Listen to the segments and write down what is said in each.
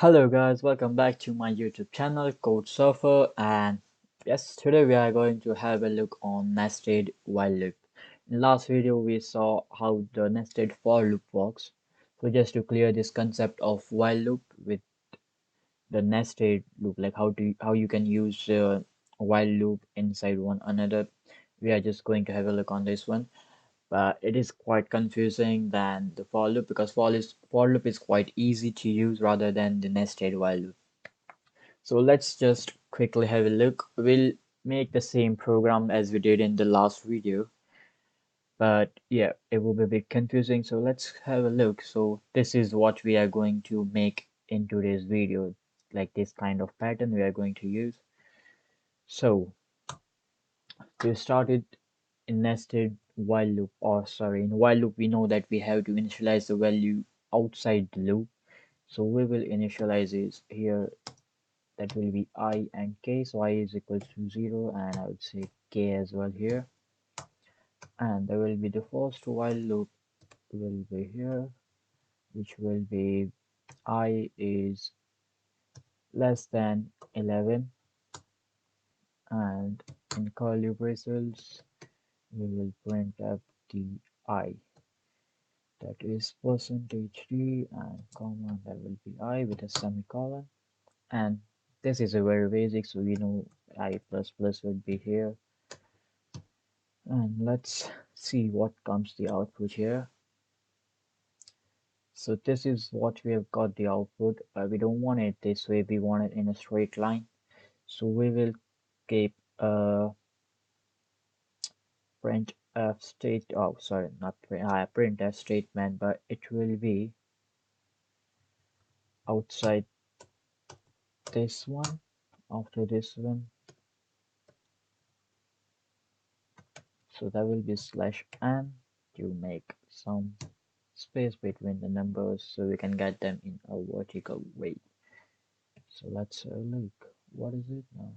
Hello guys, welcome back to my YouTube channel Code Surfer, and yes, today we are going to have a look on nested while loop. In last video we saw how the nested for loop works. So just to clear this concept of while loop with the nested loop, like how you can use while loop inside one another, we are just going to have a look on this one. But it is quite confusing than the for loop because for loop is quite easy to use rather than the nested while loop. So let's just quickly have a look. We'll make the same program as we did in the last video, but yeah, it will be a bit confusing. So let's have a look. So this is what we are going to make in today's video, like this kind of pattern we are going to use. So to start it in nested while loop, or sorry, in while loop, we know that we have to initialize the value outside the loop. So we will initialize it here. That will be I and k, so I is equal to 0 and I would say k as well here, and there will be the first while loop will be here, which will be I is less than 11, and in curly braces we will print up the I, that is percentage %d, and comma, that will be I with a semicolon. And this is a very basic, so we know I plus plus would be here. And let's see what comes the output here. So this is what we have got the output, but we don't want it this way, we want it in a straight line. So we will keep print f state, oh sorry, not print f statement, but it will be outside this one, after this one. So that will be slash n to make some space between the numbers so we can get them in a vertical way. So let's look, what is it now?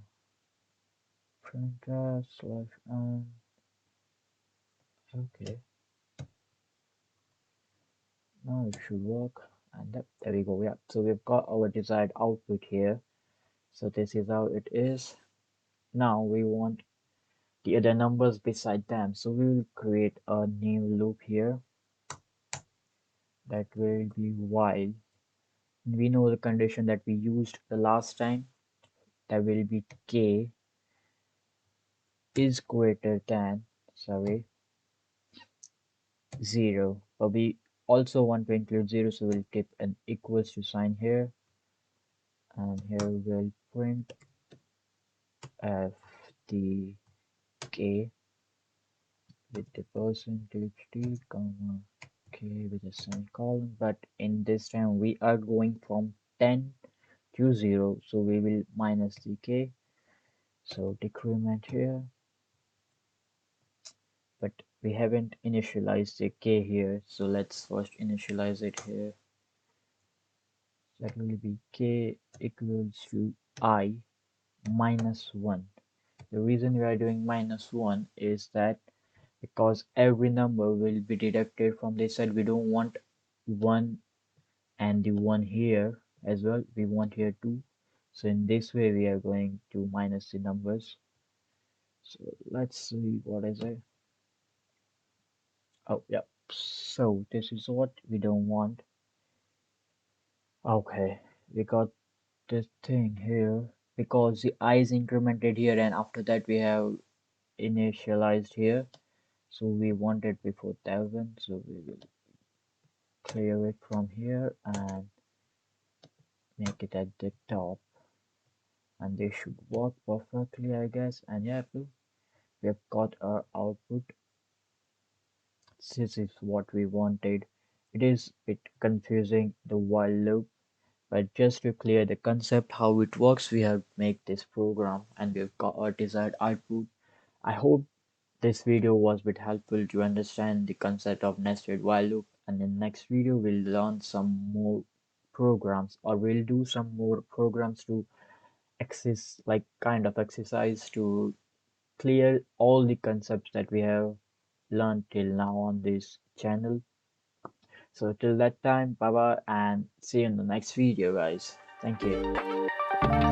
Print slash n. Okay, now it should work, and yep, there we go. Yeah, so we've got our desired output here. So this is how it is. Now we want the other numbers beside them, so we will create a new loop here that will be while we know the condition that we used the last time, that will be k is greater than, sorry, 0, but we also want to include 0, so we'll keep an equals to sign here, and here we'll print f the k with the percentage %d, comma k with a semicolon. But in this time we are going from 10 to 0, so we will minus the k, so decrement here, but we haven't initialized the k here, so let's first initialize it here. That will be k equals to I minus 1. The reason we are doing minus 1 is that because every number will be deducted from this side, we don't want 1 and the 1 here as well, we want here 2. So in this way we are going to minus the numbers. So let's see, what is it? Oh yeah, so this is what we don't want. Okay, we got this thing here because the I is incremented here, and after that we have initialized here, so we want it before 1000, so we will clear it from here and make it at the top, and they should work perfectly, I guess. And yeah, we have got our output. This is what we wanted. It is a bit confusing, the while loop, but just to clear the concept how it works, we have made this program and we've got our desired output. I hope this video was a bit helpful to understand the concept of nested while loop, and in next video we'll learn some more programs, or we'll do some more programs to access, like kind of exercise to clear all the concepts that we have learned till now on this channel. So till that time, bye bye, and see you in the next video, guys. Thank you.